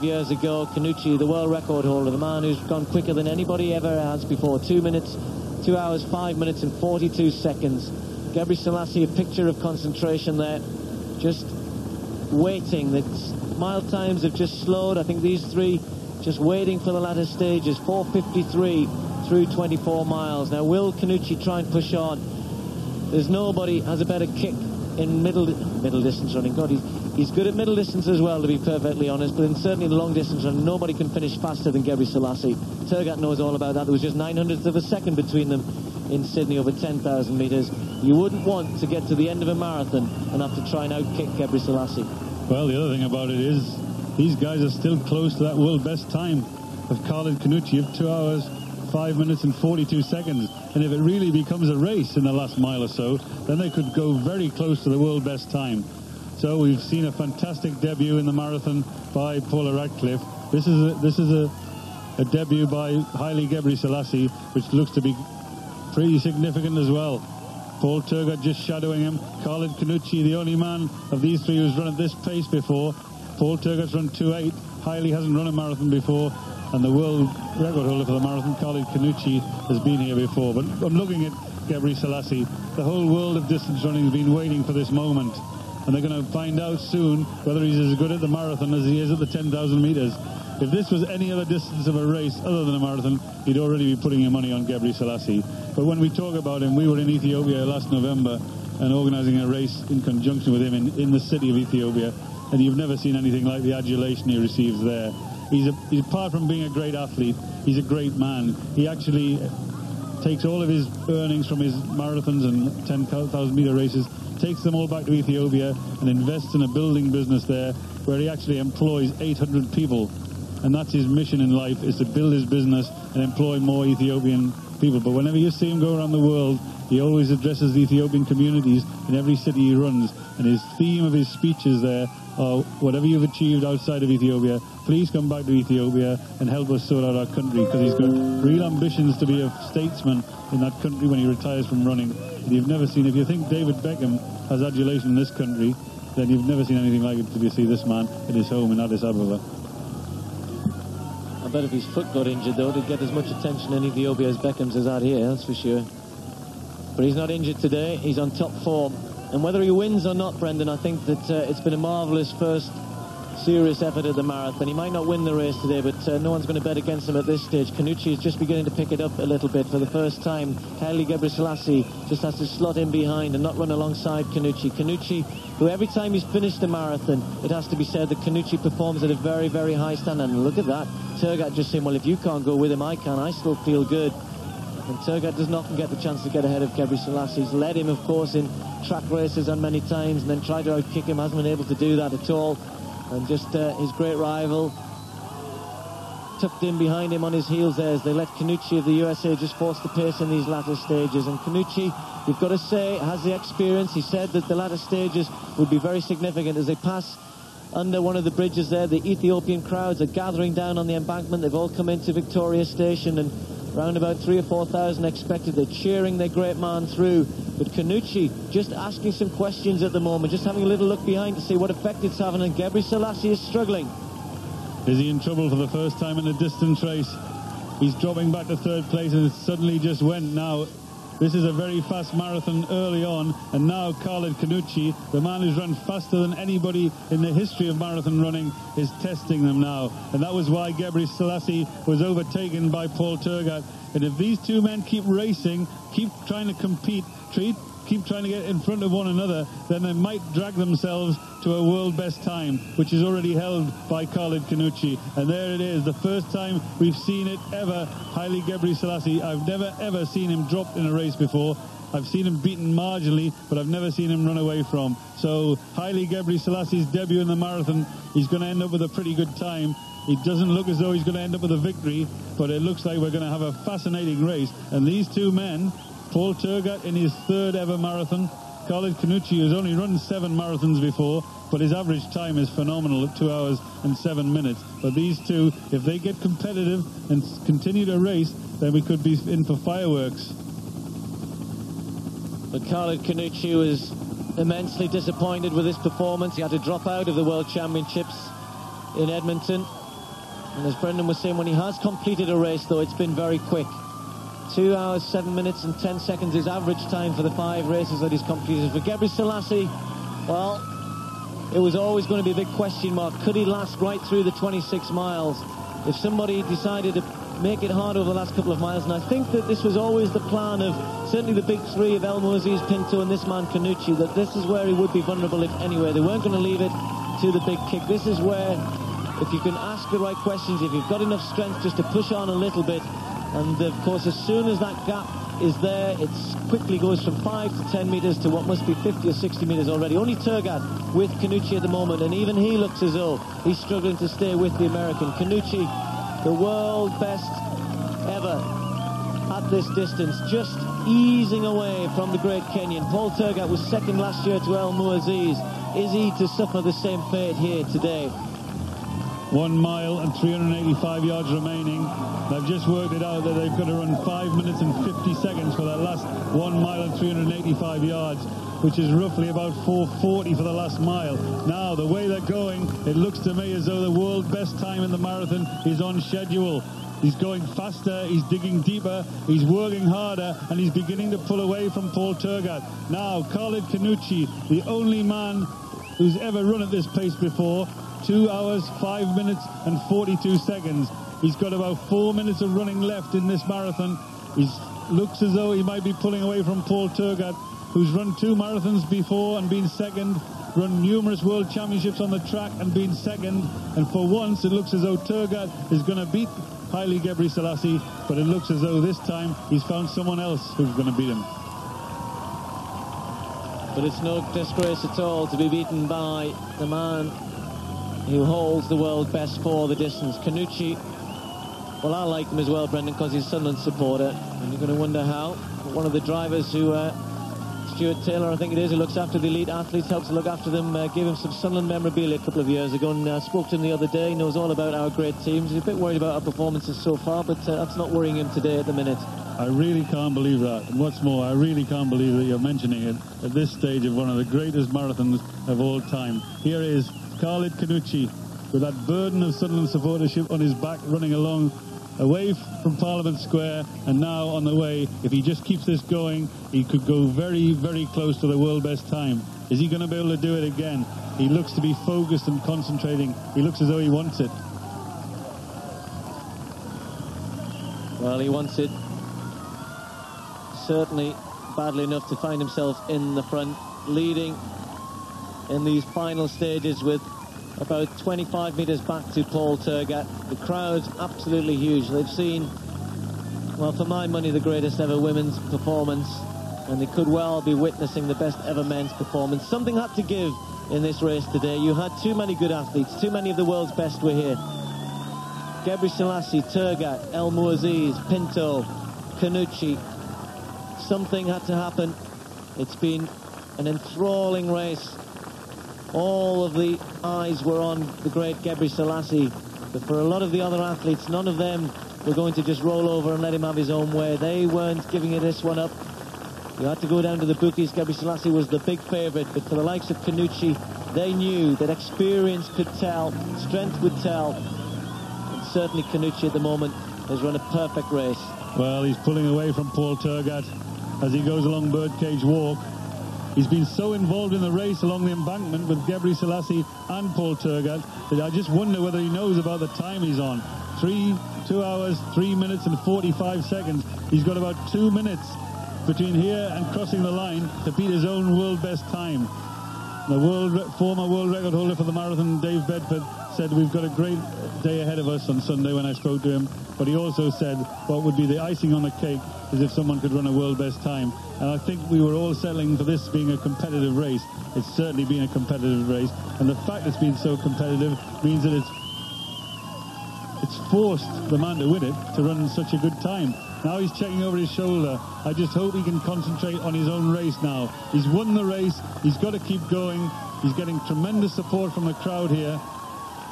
years ago, Khannouchi, the world record holder, the man who's gone quicker than anybody ever has before. 2 hours, 5 minutes and 42 seconds. Gebre Selassie, a picture of concentration there, just waiting. The mile times have just slowed. I think these three just waiting for the latter stages. 4:53 through 24 miles. Now, will Khannouchi try and push on? There's nobody has a better kick in middle distance running. God, he's good at middle distance as well, to be perfectly honest, but certainly in long distance running, nobody can finish faster than Gebre Selassie. Tergat knows all about that. There was just 900ths of a second between them in Sydney over 10,000 metres. You wouldn't want to get to the end of a marathon and have to try and outkick Gebre Selassie. Well, the other thing about it is these guys are still close to that world best time of Khalid Khannouchi of 2 hours, 5 minutes and 42 seconds. And if it really becomes a race in the last mile or so, then they could go very close to the world best time. So we've seen a fantastic debut in the marathon by Paula Radcliffe. This is a debut by Haile Gebre Selassie, which looks to be pretty significant as well. Paul Tergat just shadowing him. Khalid Khannouchi, the only man of these three who's run at this pace before. Paul Tergat's run 2:08. Haile hasn't run a marathon before. And the world record holder for the marathon, Khalid Khannouchi, has been here before. But I'm looking at Gebre Selassie. The whole world of distance running has been waiting for this moment. And they're going to find out soon whether he's as good at the marathon as he is at the 10,000 metres. If this was any other distance of a race other than a marathon, he'd already be putting your money on Gebre Selassie. But when we talk about him, we were in Ethiopia last November and organising a race in conjunction with him in the city of Ethiopia. And you've never seen anything like the adulation he receives there. He's apart from being a great athlete, he's a great man. He actually takes all of his earnings from his marathons and 10,000 metre races, takes them all back to Ethiopia and invests in a building business there where he actually employs 800 people. And that's his mission in life, is to build his business and employ more Ethiopian people. But whenever you see him go around the world, he always addresses the Ethiopian communities in every city he runs. And his theme of his speeches there are, whatever you've achieved outside of Ethiopia, please come back to Ethiopia and help us sort out our country, because he's got real ambitions to be a statesman in that country when he retires from running. And you've never seen, if you think David Beckham has adulation in this country, then you've never seen anything like it till you see this man at his home in Addis Ababa. I bet if his foot got injured, though, to get as much attention in Ethiopia as Beckham's has had here, that's for sure. But he's not injured today. He's on top form. And whether he wins or not, Brendan, I think that it's been a marvellous first serious effort at the marathon. He might not win the race today, but no one's going to bet against him at this stage. Khannouchi is just beginning to pick it up a little bit for the first time. Haile Gebre Selassie just has to slot in behind and not run alongside Khannouchi. Khannouchi, who every time he's finished a marathon, it has to be said that Khannouchi performs at a very, very high standard. And look at that. Tergat just saying, well, if you can't go with him, I can. I still feel good. And Tergat does not get the chance to get ahead of Gebre Selassie. He's led him, of course, in track races on many times and then tried to outkick him. Hasn't been able to do that at all. And just his great rival tucked in behind him on his heels there as they let Khannouchi of the USA just force the pace in these latter stages. And Khannouchi, you've got to say, has the experience. He said that the latter stages would be very significant as they pass under one of the bridges there. The Ethiopian crowds are gathering down on the embankment. They've all come into Victoria Station, and around about 3,000 or 4,000 expected. They're cheering their great man through. But Khannouchi just asking some questions at the moment, just having a little look behind to see what effect it's having. And Gebre Selassie is struggling. Is he in trouble for the first time in a distance race? He's dropping back to third place, and it suddenly just went now. This is a very fast marathon early on, and now Khalid Khannouchi, the man who's run faster than anybody in the history of marathon running, is testing them now. And that was why Gebre Selassie was overtaken by Paul Tergat. And if these two men keep racing, keep trying to compete, keep trying to get in front of one another, then they might drag themselves to a world best time, which is already held by Khalid Khannouchi. And there it is, the first time we've seen it ever. Haile Gebre Selassie, I've never ever seen him drop in a race before. I've seen him beaten marginally, but I've never seen him run away from. So Haile Gebre Selassie's debut in the marathon, he's going to end up with a pretty good time. It doesn't look as though he's going to end up with a victory, but it looks like we're going to have a fascinating race. And these two men, Paul Tergat in his third ever marathon, Khalid Khannouchi, who's only run 7 marathons before, but his average time is phenomenal at 2 hours and 7 minutes. But these two, if they get competitive and continue to race, then we could be in for fireworks. But Khalid Khannouchi was immensely disappointed with his performance. He had to drop out of the World Championships in Edmonton. And as Brendan was saying, when he has completed a race, though, it's been very quick. 2 hours, 7 minutes and 10 seconds is average time for the 5 races that he's completed. For Gebre Selassie, well, it was always going to be a big question mark. Could he last right through the 26 miles? If somebody decided to make it hard over the last couple of miles, and I think that this was always the plan of certainly the big three of El Muaziz, Pinto and this man Khannouchi, that this is where he would be vulnerable if anywhere. They weren't going to leave it to the big kick. This is where, if you can ask the right questions, if you've got enough strength just to push on a little bit, and of course as soon as that gap is there, it quickly goes from 5 to 10 metres to what must be 50 or 60 metres already. Only Turgat with Khannouchi at the moment, and even he looks as though he's struggling to stay with the American. Khannouchi, the world best ever at this distance, just easing away from the great Kenyan. Paul Turgat was second last year to El Muaziz. Is he to suffer the same fate here today? 1 mile and 385 yards remaining. They've just worked it out that they've got to run 5 minutes and 50 seconds for that last 1 mile and 385 yards, which is roughly about 4:40 for the last mile. Now, the way they're going, it looks to me as though the world best time in the marathon is on schedule. He's going faster, he's digging deeper, he's working harder, and he's beginning to pull away from Paul Turgat. Now, Khalid Khannouchi, the only man who's ever run at this pace before, 2 hours, 5 minutes and 42 seconds. He's got about 4 minutes of running left in this marathon. He looks as though he might be pulling away from Paul Turgat, who's run 2 marathons before and been second, run numerous world championships on the track and been second. And for once, it looks as though Turgat is going to beat Haile Gebre Selassie, but it looks as though this time he's found someone else who's going to beat him. But it's no disgrace at all to be beaten by the man who holds the world best for the distance. Khannouchi, well, I like him as well, Brendan, because he's a Sunderland supporter, and you're going to wonder how. But one of the drivers who, Stuart Taylor, I think it is, who looks after the elite athletes, helps to look after them, gave him some Sunderland memorabilia a couple of years ago, and spoke to him the other day. He knows all about our great teams. He's a bit worried about our performances so far, but that's not worrying him today at the minute. I really can't believe that. And what's more, I really can't believe that you're mentioning it at this stage of one of the greatest marathons of all time. Here is Khalid Khannouchi with that burden of Sunderland supportership on his back, running along away from Parliament Square, and now on the way. If he just keeps this going, he could go very, very close to the world best time. Is he going to be able to do it again? He looks to be focused and concentrating. He looks as though he wants it. Well, he wants it certainly badly enough to find himself in the front, leading in these final stages with about 25 metres back to Paul Turgat. The crowd's absolutely huge. They've seen, well, for my money, the greatest ever women's performance, and they could well be witnessing the best ever men's performance. Something had to give in this race today. You had too many good athletes. Too many of the world's best were here. Gebre Selassie, Turgat, El Muaziz, Pinto, Khannouchi. Something had to happen. It's been an enthralling race. All of the eyes were on the great Gebre Selassie, but for a lot of the other athletes, none of them were going to just roll over and let him have his own way. They weren't giving this one up. You had to go down to the bookies. Gebre Selassie was the big favourite, but for the likes of Khannouchi, they knew that experience could tell, strength would tell, and certainly Khannouchi at the moment has run a perfect race. Well, he's pulling away from Paul Turgat as he goes along Birdcage Walk. He's been so involved in the race along the embankment with Gebre Selassie and Paul Turgat that I just wonder whether he knows about the time he's on. 2 hours, 3 minutes and 45 seconds. He's got about 2 minutes between here and crossing the line to beat his own world best time. The former world record holder for the marathon, Dave Bedford, said we've got a great day ahead of us on Sunday when I spoke to him, but he also said what would be the icing on the cake is if someone could run a world best time. And I think we were all settling for this being a competitive race. It's certainly been a competitive race, and the fact it's been so competitive means that it's forced the man to win it to run such a good time. Now he's checking over his shoulder. I just hope he can concentrate on his own race now. He's won the race. He's got to keep going. He's getting tremendous support from the crowd here,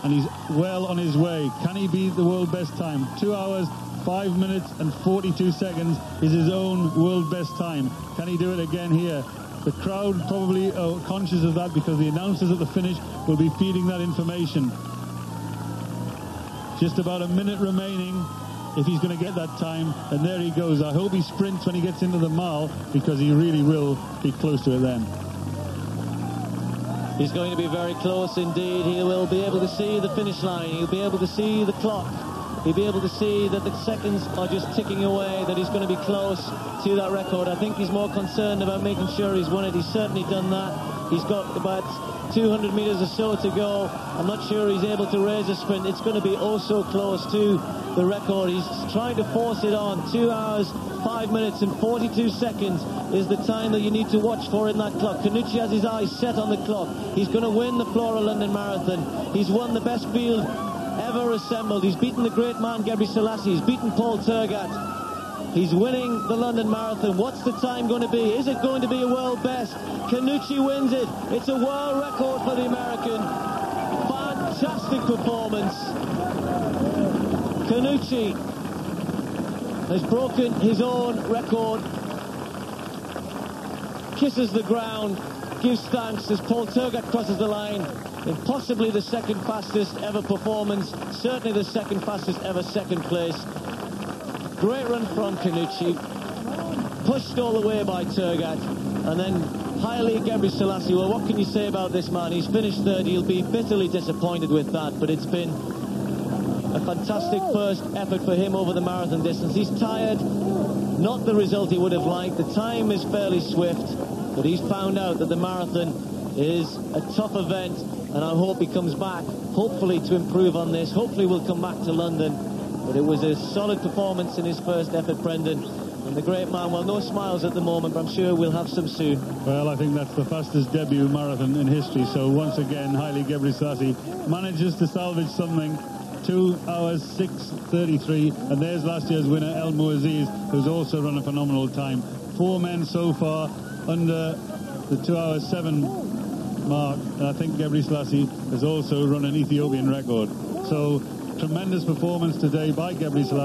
and he's well on his way. Can he beat the world best time? 2 hours, 5 minutes and 42 seconds is his own world best time. Can he do it again here? The crowd probably are conscious of that because the announcers at the finish will be feeding that information. Just about a minute remaining if he's going to get that time. And there he goes. I hope he sprints when he gets into the mile, because he really will be close to it then. He's going to be very close indeed. He will be able to see the finish line. He'll be able to see the clock. He'll be able to see that the seconds are just ticking away, that he's going to be close to that record. I think he's more concerned about making sure he's won it. He's certainly done that. He's got about 200 metres or so to go. I'm not sure he's able to raise a sprint. It's going to be oh so close to the record. He's trying to force it on. 2 hours, 5 minutes and 42 seconds is the time that you need to watch for in that clock. Khannouchi has his eyes set on the clock. He's going to win the Flora London Marathon. He's won the best field ever assembled. He's beaten the great man Gebre Selassie. He's beaten Paul Tergat. He's winning the London Marathon. What's the time going to be? Is it going to be a world best? Khannouchi wins it. It's a world record for the American. Fantastic performance. Khannouchi has broken his own record. Kisses the ground, gives thanks as Paul Tergat crosses the line in possibly the second fastest ever performance, certainly the second fastest ever second place. Great run from Khannouchi, pushed all the way by Tergat, and then Haile Gebre Selassie. Well, what can you say about this man? He's finished third. He'll be bitterly disappointed with that, but it's been a fantastic first effort for him over the marathon distance. He's tired, not the result he would have liked. The time is fairly swift, but he's found out that the marathon is a tough event, and I hope he comes back, hopefully to improve on this. Hopefully we'll come back to London. But it was a solid performance in his first effort, Brendan. And the great man, well, no smiles at the moment, but I'm sure we'll have some soon. Well, I think that's the fastest debut marathon in history. So once again, Haile Gebre Selassie manages to salvage something. 2 hours 6:33, and there's last year's winner El Mouaziz, who's also run a phenomenal time. 4 men so far under the 2 hours 7 mark, and I think Gebre Selassie has also run an Ethiopian record. So tremendous performance today by Gebre Selassie.